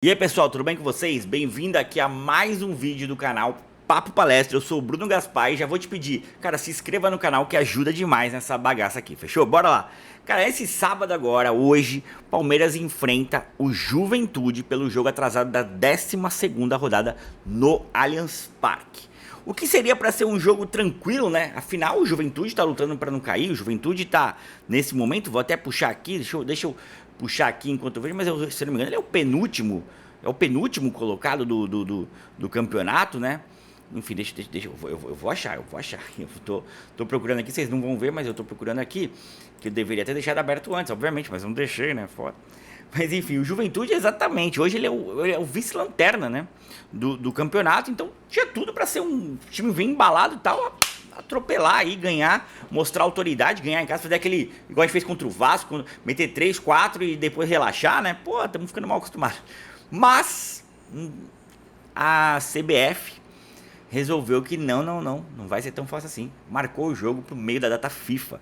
E aí pessoal, tudo bem com vocês? Bem-vindo aqui a mais um vídeo do canal Papo Palestra. Eu sou o Bruno Gaspar e já vou te pedir, cara, se inscreva no canal que ajuda demais nessa bagaça aqui, fechou? Bora lá! Cara, esse sábado agora, hoje, Palmeiras enfrenta o Juventude pelo jogo atrasado da 12ª rodada no Allianz Parque. O que seria para ser um jogo tranquilo, né? Afinal, o Juventude tá lutando para não cair, o Juventude tá nesse momento, vou até puxar aqui, deixa eu puxar aqui enquanto eu vejo, mas se não me engano ele é o penúltimo colocado do campeonato, né? Enfim, deixa eu vou achar. Eu tô procurando aqui, vocês não vão ver, mas eu tô procurando aqui, que eu deveria ter deixado aberto antes, obviamente, mas não deixei, né? Foda. Mas enfim, o Juventude exatamente, hoje ele é o vice-lanterna, né, do campeonato, então tinha tudo para ser um time bem embalado e tal, atropelar aí, ganhar, mostrar autoridade, ganhar em casa, fazer aquele, igual a gente fez contra o Vasco, meter 3, 4 e depois relaxar, né, pô, estamos ficando mal acostumados. Mas a CBF resolveu que não vai ser tão fácil assim, marcou o jogo pro meio da data FIFA.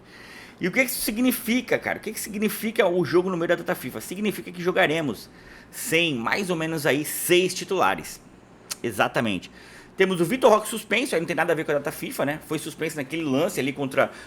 E o que isso significa, cara? O que significa o jogo no meio da data FIFA? Significa que jogaremos sem mais ou menos aí 6 titulares. Exatamente. Temos o Vitor Roque suspenso, aí não tem nada a ver com a data FIFA, né? Foi suspenso naquele lance ali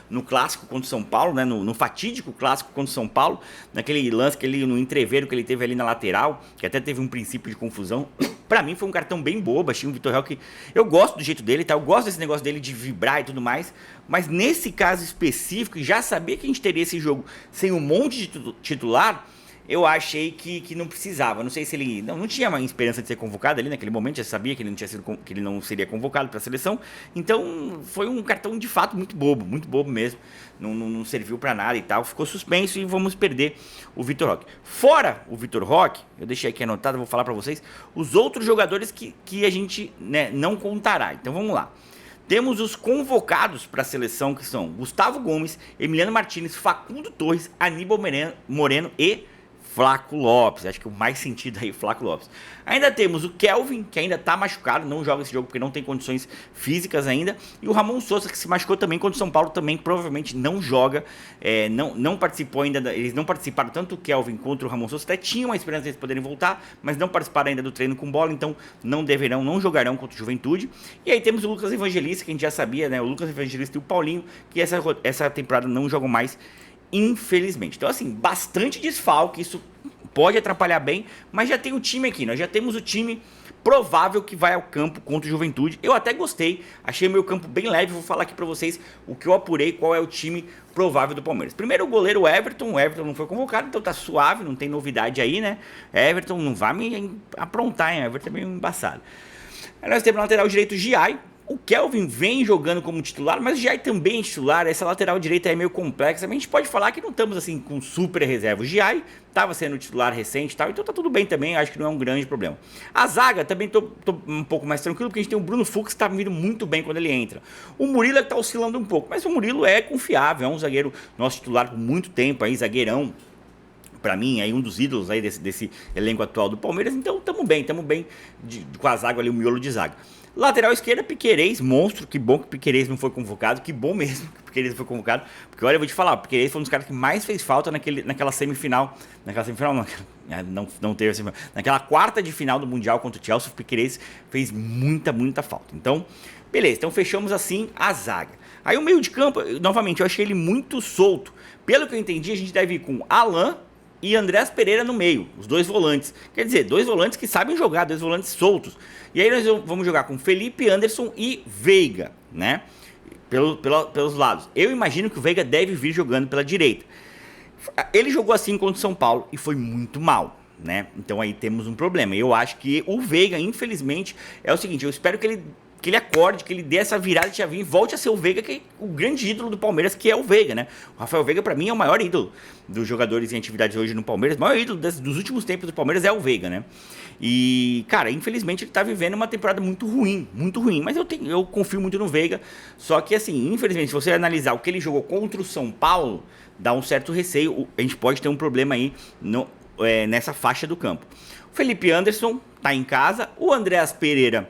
no clássico contra o São Paulo, né? No fatídico clássico contra o São Paulo, naquele lance no entreveiro que ele teve ali na lateral, que até teve um princípio de confusão. Pra mim foi um cartão bem bobo, achei o Vitor Roque, eu gosto do jeito dele, tá? Eu gosto desse negócio dele de vibrar e tudo mais, mas nesse caso específico, já sabia que a gente teria esse jogo sem um monte de titular, eu achei que não precisava. Não sei se ele não tinha uma esperança de ser convocado ali naquele momento, já sabia que ele não seria convocado para a seleção. Então foi um cartão de fato muito bobo mesmo. Não serviu para nada e tal. Ficou suspenso e vamos perder o Vitor Roque. Fora o Vitor Roque, eu deixei aqui anotado, vou falar para vocês os outros jogadores que a gente, né, não contará. Então vamos lá. Temos os convocados para a seleção, que são Gustavo Gomes, Emiliano Martins, Facundo Torres, Aníbal Moreno e Flaco Lopes. Acho que o mais sentido aí, Flaco Lopes. Ainda temos o Kelvin, que ainda tá machucado, não joga esse jogo porque não tem condições físicas ainda. E o Ramon Sousa, que se machucou também contra o São Paulo, também provavelmente não joga. Não participou ainda, eles não participaram, tanto o Kelvin quanto o Ramon Sousa, até tinham a esperança de eles poderem voltar, mas não participaram ainda do treino com bola, então não jogarão contra o Juventude. E aí temos o Lucas Evangelista, que a gente já sabia, né? O Lucas Evangelista e o Paulinho, que essa temporada não jogam mais, infelizmente. Então assim, bastante desfalque, isso pode atrapalhar bem, mas já tem o time aqui, nós já temos o time provável que vai ao campo contra o Juventude. Eu até gostei, achei meu campo bem leve, vou falar aqui pra vocês o que eu apurei, qual é o time provável do Palmeiras. Primeiro o goleiro Everton, o Everton não foi convocado, então tá suave, não tem novidade aí, né? Everton não vai me aprontar, hein? Everton é meio embaçado. Aí nós temos na lateral direito o Giai. O Kelvin vem jogando como titular, mas o Giai também é titular. Essa lateral direita é meio complexa. A gente pode falar que não estamos assim com super reserva. O Giai estava sendo titular recente e tal, então tá tudo bem também. Acho que não é um grande problema. A zaga também tô um pouco mais tranquilo, porque a gente tem o Bruno Fux que tá vindo muito bem quando ele entra. O Murilo é que tá oscilando um pouco, mas o Murilo é confiável, é um zagueiro nosso titular por muito tempo aí, zagueirão. Pra mim, aí um dos ídolos aí desse elenco atual do Palmeiras. Então tamo bem com a zaga ali, o miolo de zaga. Lateral esquerda, Piquerez, monstro. Que bom que o Piquerez não foi convocado. Que bom mesmo que o Piquerez não foi convocado. Porque olha, eu vou te falar, o Piquerez foi um dos caras que mais fez falta naquela semifinal. Naquela semifinal não teve semifinal. Naquela quarta de final do Mundial contra o Chelsea, o Piquerez fez muita falta. Então, beleza. Então fechamos assim a zaga. Aí o meio de campo, novamente, eu achei ele muito solto. Pelo que eu entendi, a gente deve ir com Alan e Andreas Pereira no meio, os dois volantes. Quer dizer, dois volantes que sabem jogar, dois volantes soltos. E aí nós vamos jogar com Felipe Anderson e Veiga, né? Pelos lados. Eu imagino que o Veiga deve vir jogando pela direita. Ele jogou assim contra o São Paulo e foi muito mal, né? Então aí temos um problema. Eu acho que o Veiga, infelizmente, é o seguinte, eu espero que ele acorde, que ele dê essa virada de chavinha e volte a ser o Veiga, que é o grande ídolo do Palmeiras, que é o Veiga, né? O Rafael Veiga, pra mim, é o maior ídolo dos jogadores em atividade hoje no Palmeiras. O maior ídolo dos últimos tempos do Palmeiras é o Veiga, né? E, cara, infelizmente ele tá vivendo uma temporada muito ruim. Mas eu confio muito no Veiga. Só que, assim, infelizmente, se você analisar o que ele jogou contra o São Paulo, dá um certo receio. A gente pode ter um problema aí nessa faixa do campo. O Felipe Anderson tá em casa. O Andreas Pereira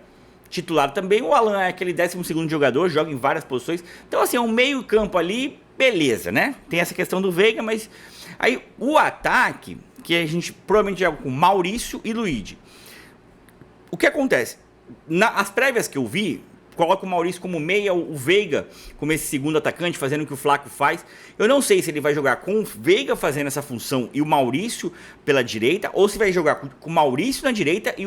titular também. O Alan é aquele 12º jogador, joga em várias posições. Então, assim, é um meio campo ali, beleza, né? Tem essa questão do Veiga, mas aí o ataque que a gente provavelmente joga com Maurício e Luigi. O que acontece? As prévias que eu vi, coloca o Maurício como meia, o Veiga como esse segundo atacante, fazendo o que o Flaco faz. Eu não sei se ele vai jogar com o Veiga fazendo essa função e o Maurício pela direita, ou se vai jogar com o Maurício na direita e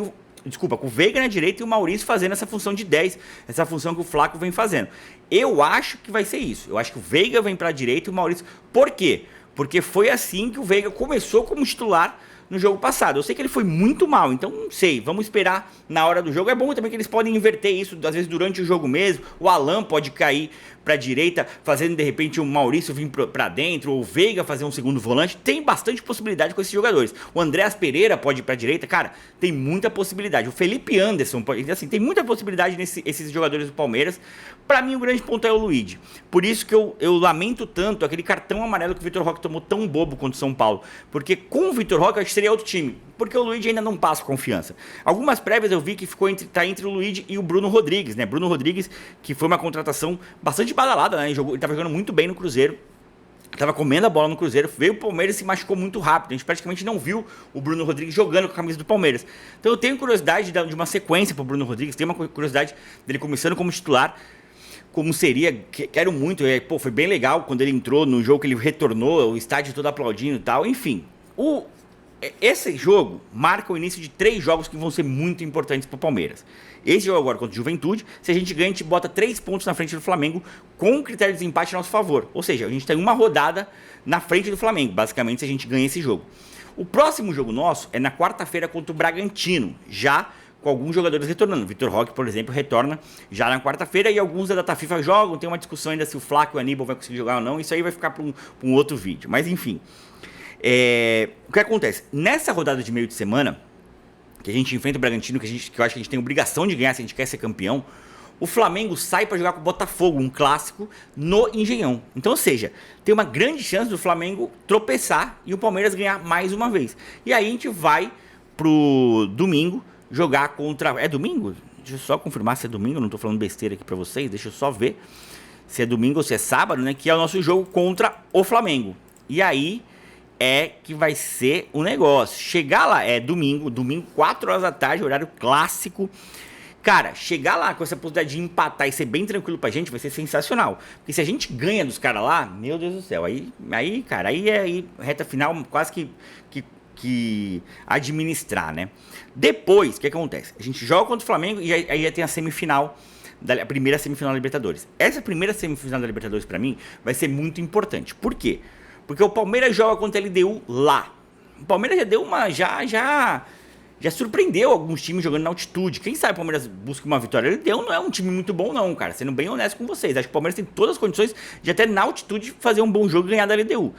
com o Veiga na direita e o Maurício fazendo essa função de 10, essa função que o Flaco vem fazendo. Eu acho que vai ser isso. Eu acho que o Veiga vem para a direita e o Maurício... Por quê? Porque foi assim que o Veiga começou como titular no jogo passado. Eu sei que ele foi muito mal, então não sei, vamos esperar na hora do jogo. É bom também que eles podem inverter isso, às vezes durante o jogo mesmo. O Alan pode cair pra direita, fazendo de repente o Maurício vir pra dentro, ou o Veiga fazer um segundo volante. Tem bastante possibilidade com esses jogadores. O Andréas Pereira pode ir pra direita, cara, tem muita possibilidade. O Felipe Anderson, assim, tem muita possibilidade nesses jogadores do Palmeiras. Pra mim o grande ponto é o Luigi. Por isso que eu lamento tanto aquele cartão amarelo que o Vitor Roque tomou tão bobo contra o São Paulo. Porque com o Vitor Roque eu acho que seria outro time. Porque o Luigi ainda não passa confiança. Algumas prévias eu vi que tá entre o Luigi e o Bruno Rodrigues, né? Bruno Rodrigues, que foi uma contratação bastante badalada, né? Ele tava jogando muito bem no Cruzeiro. Tava comendo a bola no Cruzeiro, veio o Palmeiras e se machucou muito rápido. A gente praticamente não viu o Bruno Rodrigues jogando com a camisa do Palmeiras. Então eu tenho curiosidade de uma sequência pro Bruno Rodrigues, tenho uma curiosidade dele começando como titular. Como seria, quero muito, foi bem legal quando ele entrou no jogo que ele retornou, o estádio todo aplaudindo e tal, enfim. Esse jogo marca o início de 3 jogos que vão ser muito importantes para o Palmeiras. Esse jogo agora contra o Juventude, se a gente ganha, a gente bota 3 pontos na frente do Flamengo com critério de desempate a nosso favor. Ou seja, a gente tem uma rodada na frente do Flamengo, basicamente, se a gente ganha esse jogo. O próximo jogo nosso é na quarta-feira contra o Bragantino, já com alguns jogadores retornando. O Vitor Roque, por exemplo, retorna já na quarta-feira e alguns da Data FIFA jogam. Tem uma discussão ainda se o Flaco e o Aníbal vai conseguir jogar ou não. Isso aí vai ficar para um outro vídeo. Mas enfim, o que acontece? Nessa rodada de meio de semana, que a gente enfrenta o Bragantino, que eu acho que a gente tem obrigação de ganhar se a gente quer ser campeão, o Flamengo sai para jogar com o Botafogo, um clássico, no Engenhão. Então, ou seja, tem uma grande chance do Flamengo tropeçar e o Palmeiras ganhar mais uma vez. E aí a gente vai pro domingo jogar contra... É domingo? Deixa eu só confirmar se é domingo, não tô falando besteira aqui pra vocês, deixa eu só ver se é domingo ou se é sábado, né? Que é o nosso jogo contra o Flamengo. E aí é que vai ser o negócio. Chegar lá, domingo, 4 horas da tarde, horário clássico. Cara, chegar lá com essa possibilidade de empatar e ser bem tranquilo pra gente vai ser sensacional. Porque se a gente ganha dos caras lá, meu Deus do céu, aí cara, aí reta final quase que administrar, né? Depois, o que acontece? A gente joga contra o Flamengo e aí já tem a semifinal, a primeira semifinal da Libertadores. Essa primeira semifinal da Libertadores, pra mim, vai ser muito importante. Por quê? Porque o Palmeiras joga contra a LDU lá. O Palmeiras já deu uma... Já surpreendeu alguns times jogando na altitude. Quem sabe o Palmeiras busca uma vitória? A LDU não é um time muito bom não, cara. Sendo bem honesto com vocês. Acho que o Palmeiras tem todas as condições de até na altitude fazer um bom jogo e ganhar da LDU.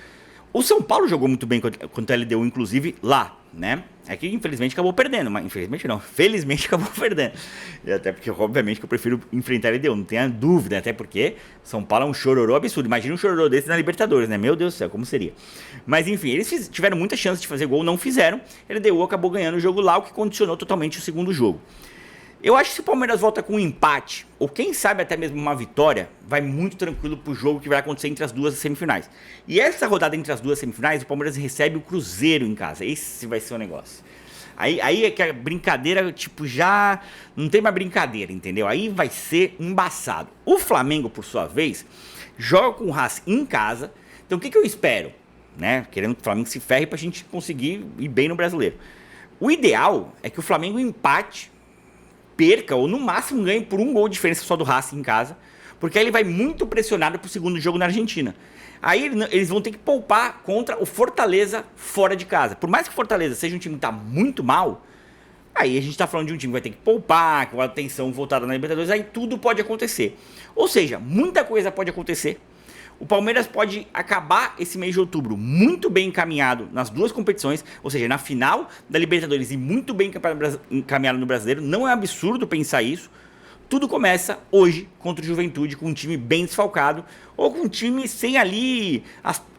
O São Paulo jogou muito bem contra a LDU, inclusive, lá, né? É que infelizmente acabou perdendo, mas infelizmente não, felizmente acabou perdendo. E até porque, obviamente, que eu prefiro enfrentar a LDU, não tenha dúvida, até porque São Paulo é um chororô absurdo. Imagina um chororô desse na Libertadores, né? Meu Deus do céu, como seria? Mas enfim, eles tiveram muita chance de fazer gol, não fizeram. A LDU acabou ganhando o jogo lá, o que condicionou totalmente o segundo jogo. Eu acho que se o Palmeiras volta com um empate, ou quem sabe até mesmo uma vitória, vai muito tranquilo pro jogo que vai acontecer entre as duas semifinais. E essa rodada entre as duas semifinais, o Palmeiras recebe o Cruzeiro em casa. Esse vai ser o negócio. Aí é que a brincadeira, tipo, já não tem mais brincadeira, entendeu? Aí vai ser embaçado. O Flamengo, por sua vez, joga com o Racing em casa. Então o que eu espero? Né? Querendo que o Flamengo se ferre pra gente conseguir ir bem no Brasileiro. O ideal é que o Flamengo empate, perca ou no máximo ganhe por um gol de diferença só do Racing em casa, porque aí ele vai muito pressionado pro segundo jogo na Argentina. Aí eles vão ter que poupar contra o Fortaleza fora de casa. Por mais que o Fortaleza seja um time que tá muito mal, aí a gente tá falando de um time que vai ter que poupar, com a atenção voltada na Libertadores, aí tudo pode acontecer. Ou seja, muita coisa pode acontecer. O Palmeiras pode acabar esse mês de outubro muito bem encaminhado nas duas competições, ou seja, na final da Libertadores e muito bem encaminhado no Brasileiro. Não é absurdo pensar isso. Tudo começa hoje contra o Juventude com um time bem desfalcado ou com um time sem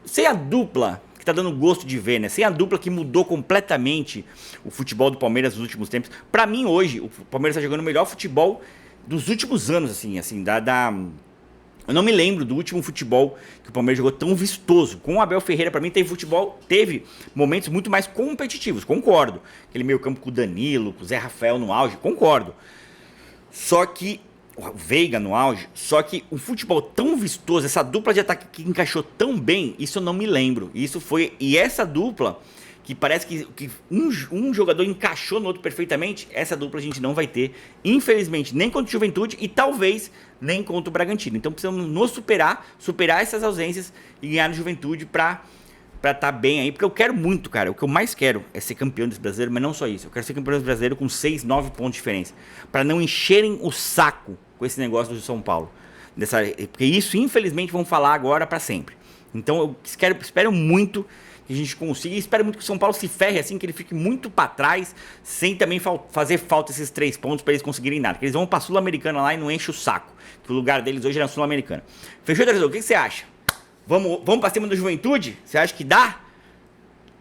sem a dupla que tá dando gosto de ver, né? Sem a dupla que mudou completamente o futebol do Palmeiras nos últimos tempos. Pra mim hoje, o Palmeiras tá jogando o melhor futebol dos últimos anos, assim, Eu não me lembro do último futebol que o Palmeiras jogou tão vistoso. Com o Abel Ferreira, pra mim, teve momentos muito mais competitivos, concordo. Aquele meio campo com o Danilo, com o Zé Rafael no auge, concordo. Só que, o Veiga no auge, só que um futebol tão vistoso, essa dupla de ataque que encaixou tão bem, isso eu não me lembro. E essa dupla, que parece que um jogador encaixou no outro perfeitamente, essa dupla a gente não vai ter, infelizmente, nem contra o Juventude e talvez nem contra o Bragantino. Então precisamos nos superar essas ausências e ganhar no Juventude pra estar bem aí, porque eu quero muito, cara. O que eu mais quero é ser campeão desse brasileiro, mas não só isso. Eu quero ser campeão desse brasileiro com 6, 9 pontos de diferença, pra não encherem o saco com esse negócio do São Paulo. Porque isso, infelizmente, vão falar agora pra sempre. Então eu espero muito que a gente consiga, e espero muito que o São Paulo se ferre assim, que ele fique muito pra trás, sem também fazer falta esses 3 pontos pra eles conseguirem nada. Porque eles vão pra Sul-Americana lá e não enche o saco. Que o lugar deles hoje é na Sul-Americana. Fechou, Teresor? O que você acha? Vamos pra cima do Juventude? Você acha que dá?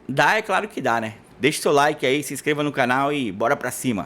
Dá, é claro que dá, né? Deixa seu like aí, se inscreva no canal e bora pra cima.